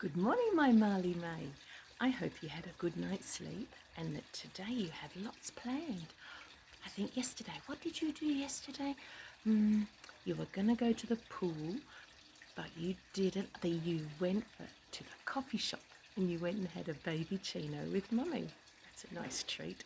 Good morning, my Marley May. I hope you had a good night's sleep and that today you had lots planned. I think yesterday, what did you do yesterday? You were going to go to the pool, but you didn't. You went to the coffee shop and you went and had a baby chino with Mummy. That's a nice treat.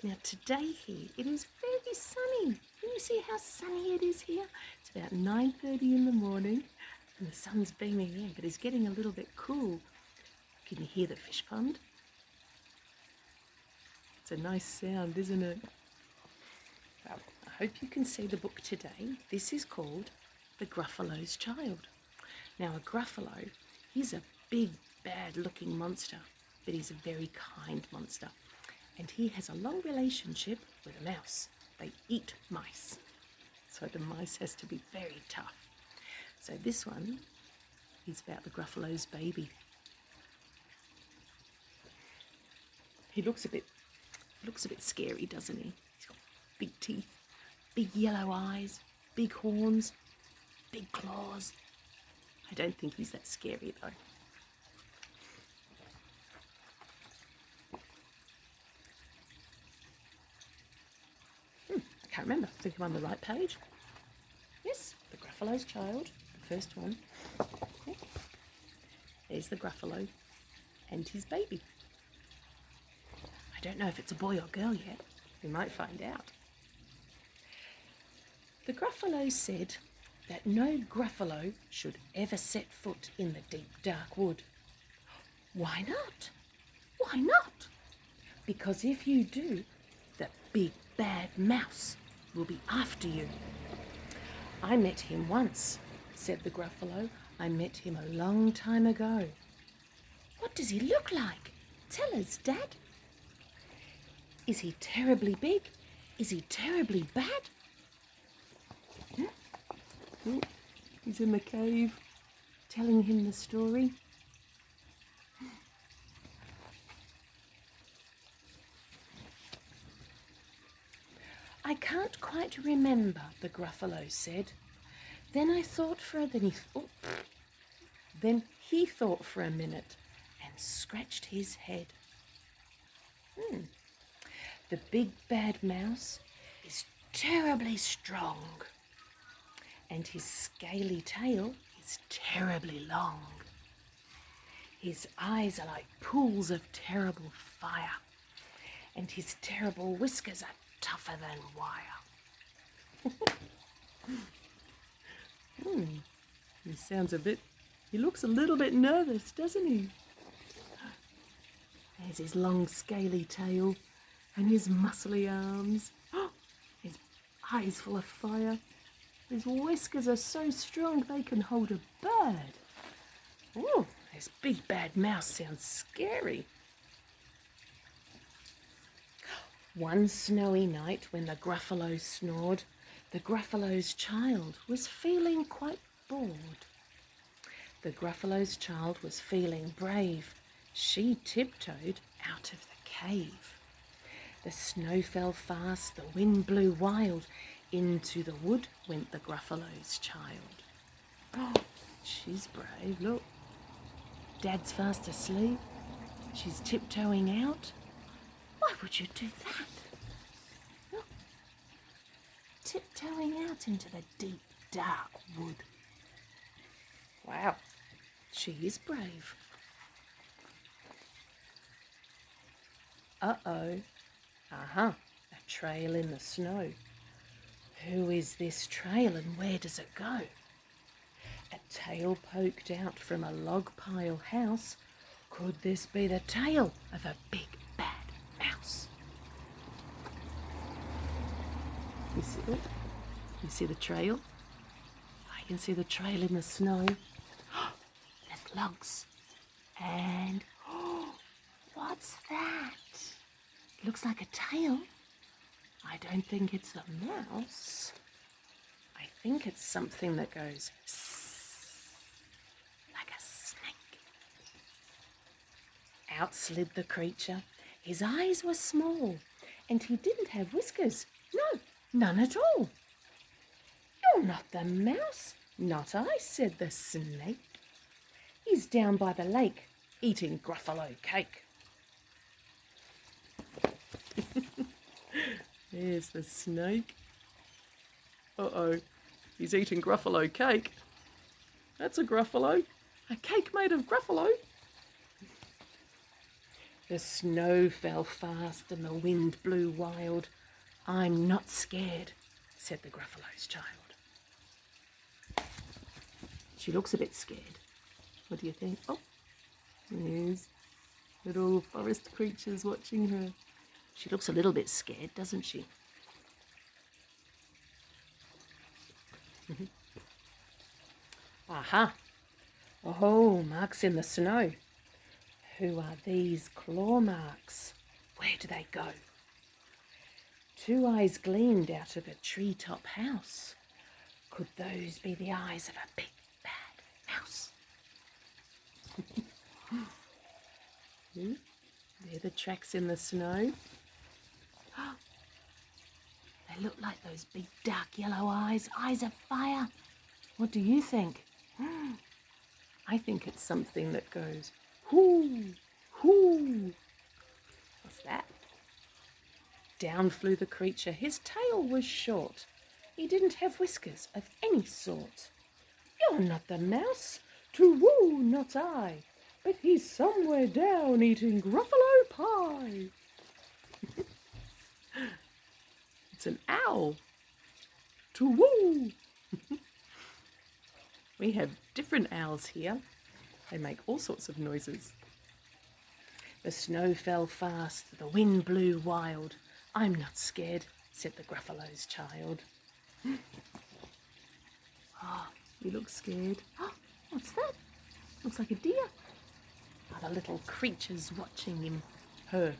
Now today here, it is very sunny. Can you see how sunny it is here? It's about 9:30 in the morning and the sun's beaming in, but it's getting a little bit cool. Can you hear the fish pond? It's a nice sound, isn't it? Well, I hope you can see the book today. This is called The Gruffalo's Child. Now a Gruffalo, he's a big, bad-looking monster, but he's a very kind monster. And he has a long relationship with a mouse. They eat mice. So the mice has to be very tough. So this one is about the Gruffalo's baby. He looks a bit scary, doesn't he? He's got big teeth, big yellow eyes, big horns, big claws. I don't think he's that scary though. I can't remember. I think I'm on the right page. Yes, the Gruffalo's Child, the first one. Okay. There's the Gruffalo and his baby. I don't know if it's a boy or girl yet. We might find out. The Gruffalo said that no Gruffalo should ever set foot in the deep, dark wood. Why not? Why not? Because if you do, the big, bad mouse will be after you. I met him once, said the Gruffalo. I met him a long time ago. What does he look like? Tell us, Dad. Is he terribly big? Is he terribly bad? Oh, he's in the cave, telling him the story. I can't quite remember, the Gruffalo said. Then he thought for a minute and scratched his head. The big bad mouse is terribly strong, and his scaly tail is terribly long. His eyes are like pools of terrible fire, and his terrible whiskers are tougher than wire. He looks a little bit nervous, doesn't he? There's his long scaly tail and his muscly arms. His eyes full of fire. His whiskers are so strong they can hold a bird. Oh, this big bad mouse sounds scary. One snowy night when the Gruffalo snored, the Gruffalo's child was feeling quite bored. The Gruffalo's child was feeling brave. She tiptoed out of the cave. The snow fell fast, the wind blew wild. Into the wood went the Gruffalo's child. Oh, she's brave, look. Dad's fast asleep. She's tiptoeing out. Why would you do that? Look. Tiptoeing out into the deep, dark wood. Wow, she is brave. Uh-oh. A trail in the snow. Who is this trail and where does it go? A tail poked out from a log pile house. Could this be the tail of a big bad mouse? You see it? You see the trail? I can see the trail in the snow. There's logs. And what's that? It looks like a tail. I don't think it's a mouse. I think it's something that goes like a snake. Out slid the creature. His eyes were small and he didn't have whiskers. No, none at all. You're not the mouse. Not I, said the snake. He's down by the lake eating Gruffalo cake. There's the snake. Uh-oh, he's eating Gruffalo cake. That's a Gruffalo. A cake made of Gruffalo. The snow fell fast and the wind blew wild. I'm not scared, said the Gruffalo's child. She looks a bit scared. What do you think? Oh, there's little forest creatures watching her. She looks a little bit scared, doesn't she? Aha! Oh, marks in the snow. Who are these claw marks? Where do they go? Two eyes gleamed out of a treetop house. Could those be the eyes of a big bad mouse? They're the tracks in the snow. They look like those big dark yellow eyes, eyes of fire. What do you think? I think it's something that goes, hoo, hoo. What's that? Down flew the creature. His tail was short. He didn't have whiskers of any sort. You're not the mouse, to woo, not I, but he's somewhere down eating Gruffalo pie. It's an owl. To woo. We have different owls here. They make all sorts of noises. The snow fell fast, the wind blew wild. I'm not scared, said the Gruffalo's child. Oh, you look scared. Oh, what's that? Looks like a deer. Are the little creatures watching him? Her.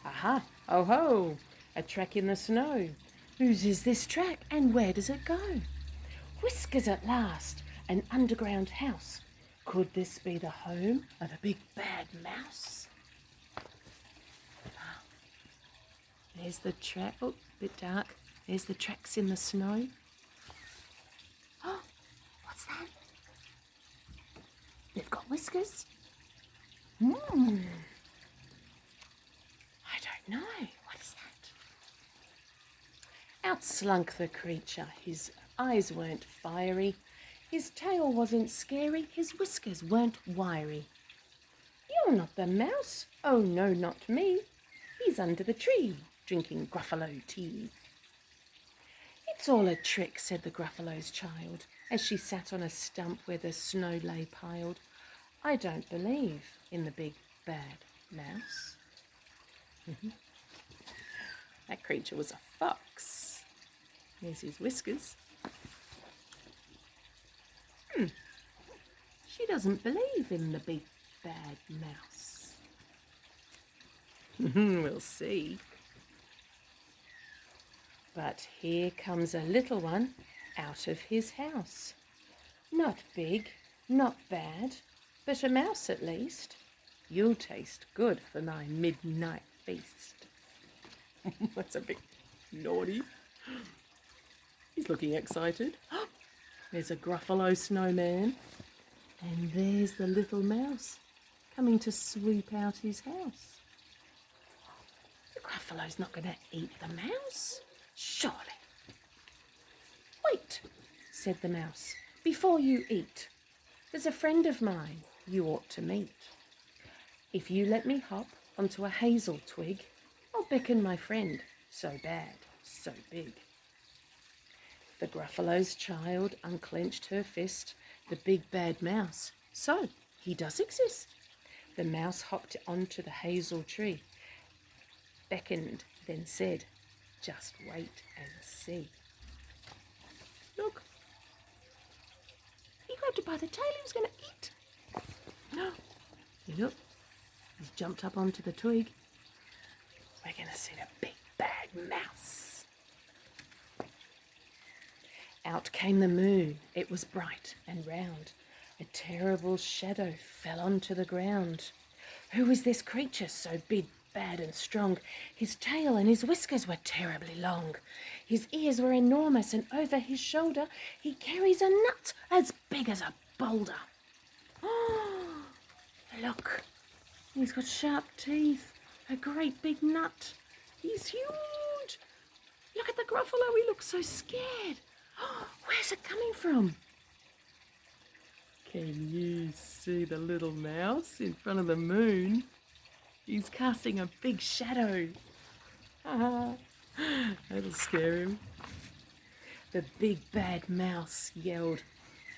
Aha! Oh ho! A track in the snow. Whose is this track and where does it go? Whiskers at last, an underground house. Could this be the home of a big bad mouse? There's the track. Oh, a bit dark. There's the tracks in the snow. Oh, what's that? They've got whiskers. I don't know. What is that? Out slunk the creature. His eyes weren't fiery. His tail wasn't scary. His whiskers weren't wiry. You're not the mouse. Oh, no, not me. He's under the tree, drinking Gruffalo tea. It's all a trick, said the Gruffalo's child, as she sat on a stump where the snow lay piled. I don't believe in the big bad mouse. That creature was a fox. There's his whiskers. She doesn't believe in the big bad mouse. We'll see. But here comes a little one out of his house. Not big, not bad, but a mouse at least. You'll taste good for my midnight feast. That's a bit naughty. He's looking excited. There's a Gruffalo snowman. And there's the little mouse coming to sweep out his house. The Gruffalo's not going to eat the mouse, surely. Wait, said the mouse, before you eat. There's a friend of mine you ought to meet. If you let me hop onto a hazel twig, I'll beckon my friend, so bad, so big. The Gruffalo's child unclenched her fist. The big bad mouse. So, he does exist. The mouse hopped onto the hazel tree, beckoned, then said, just wait and see. Look. He grabbed it by the tail. He was going to eat. No. You look. He's jumped up onto the twig. We're going to see the big bad mouse. Out came the moon. It was bright and round. A terrible shadow fell onto the ground. Who is this creature so big, bad and strong? His tail and his whiskers were terribly long. His ears were enormous and over his shoulder he carries a nut as big as a boulder. Look, he's got sharp teeth, a great big nut. He's huge. Look at the Gruffalo, he looks so scared. Where's it coming from? Can you see the little mouse in front of the moon? He's casting a big shadow. That'll scare him. The big bad mouse yelled.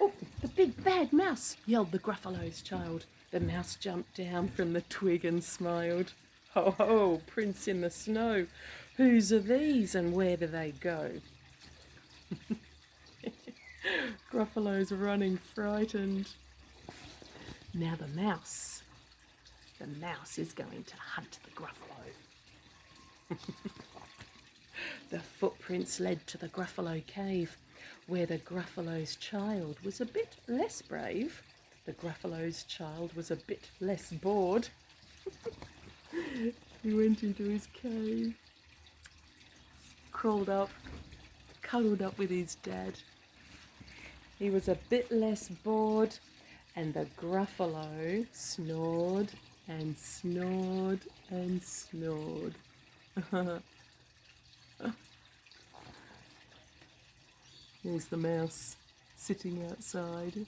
Oh, the big bad mouse, yelled the Gruffalo's child. The mouse jumped down from the twig and smiled. Ho ho, prints in the snow. Whose are these and where do they go? Gruffalo's running frightened. Now the mouse is going to hunt the Gruffalo. The footprints led to the Gruffalo cave, where the Gruffalo's child was a bit less brave. The Gruffalo's child was a bit less bored. He went into his cave, crawled up, cuddled up with his dad. He was a bit less bored, and the Gruffalo snored and snored and snored. There's the mouse sitting outside.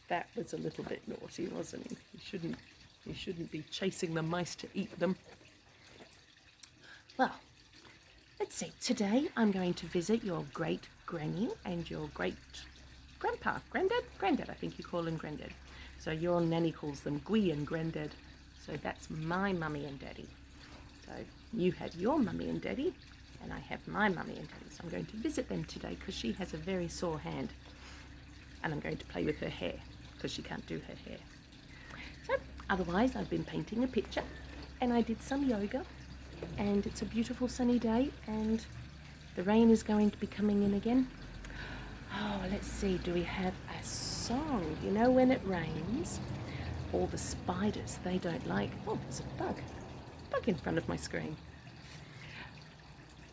That was a little bit naughty, wasn't he? You shouldn't be chasing the mice to eat them. Well, let's see. Today I'm going to visit your great granny and your great grandpa, granddad. I think you call him granddad. So your nanny calls them Gwee and granddad. So that's my mummy and daddy. So you have your mummy and daddy, and I have my mummy and daddy. So I'm going to visit them today because she has a very sore hand, and I'm going to play with her hair because she can't do her hair. So otherwise, I've been painting a picture, and I did some yoga, and it's a beautiful sunny day, and the rain is going to be coming in again. Oh, let's see, do we have a song? You know, when it rains, all the spiders, they don't like... Oh, there's a bug in front of my screen.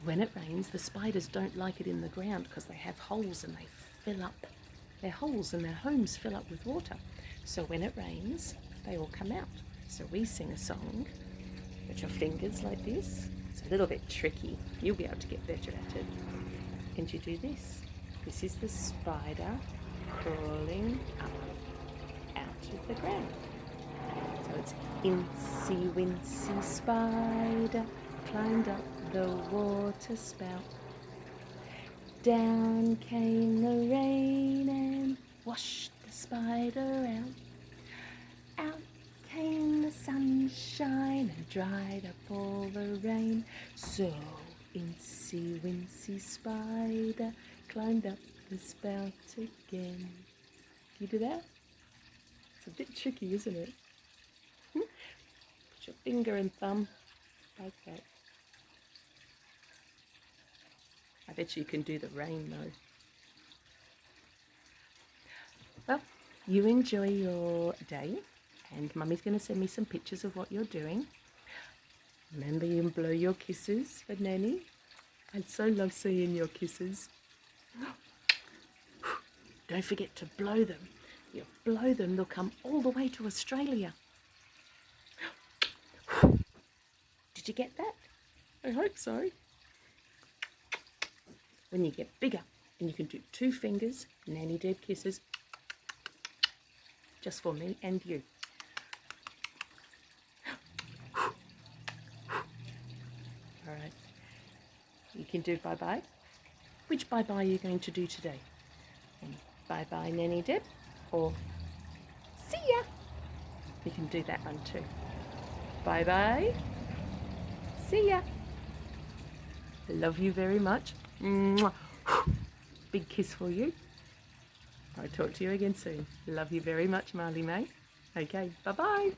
When it rains, the spiders don't like it in the ground because they have holes and they fill up. Their holes and their homes fill up with water. So when it rains, they all come out. So we sing a song. Put your fingers like this. It's a little bit tricky. You'll be able to get better at it. And you do this. This is the spider crawling up out of the ground. So it's Incy Wincy Spider climbed up the water spout. Down came the rain and washed the spider out. Out came the sunshine and dried up all the rain. So Incy Wincy Spider climbed up the spout again. Can you do that? It's a bit tricky, isn't it? Put your finger and thumb like that. I bet you can do the rain though. Well, you enjoy your day, and Mummy's going to send me some pictures of what you're doing. Remember, you blow your kisses for Nanny. I so love seeing your kisses. Don't forget to blow them. You blow them, they'll come all the way to Australia. Did you get that? I hope so. When you get bigger, and you can do 2 fingers, Nanny Deb kisses, just for me and you. All right. You can do bye-bye. Which bye-bye are you going to do today? Bye-bye, Nanny Deb, or see ya. You can do that one too. Bye-bye. See ya. Love you very much. Mwah. Big kiss for you. I'll talk to you again soon. Love you very much, Marley May. Okay, bye-bye.